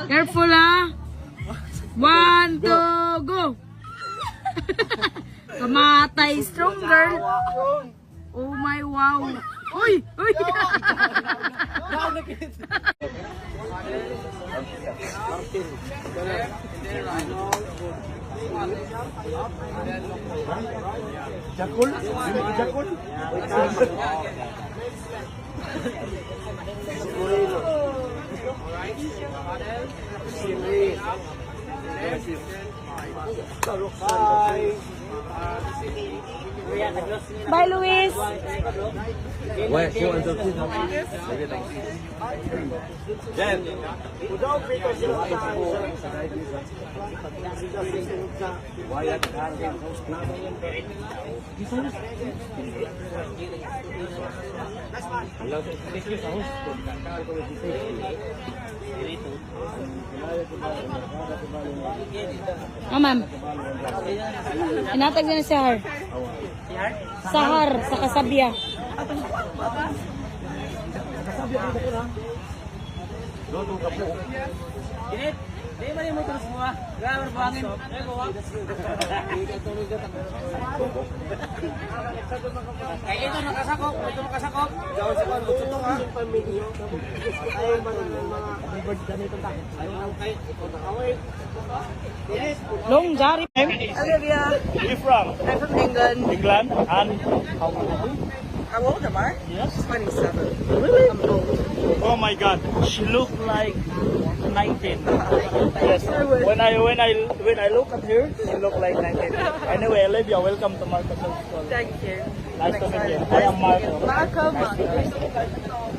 Careful ah. 1, 2, go. Kamatay, strong girl. Oh my wow. Uy, uy. Jakul? Jakul? Bye, Luis. Ouais, faut un peu plus. Jen. Oh, ma'am. Inatag na si Sahar. Sahar sa Kasabia. Init, di ba mo terus semua? Gak berbangin. Kayak itu nakasakop, itu nakasakop. Jauh sekali lucu ha. Ay mga ganito ta. Long Jari. Olivia, Where you from? I'm from England. England? And how old are you? How old am I? Yes. 27. Really? I'm old. Oh my God, she look like 19. Yes. When I look at her, she look like 19. Anyway, Olivia, welcome to Marcos School. Thank you. Nice to meet you. I am Marco. Marco.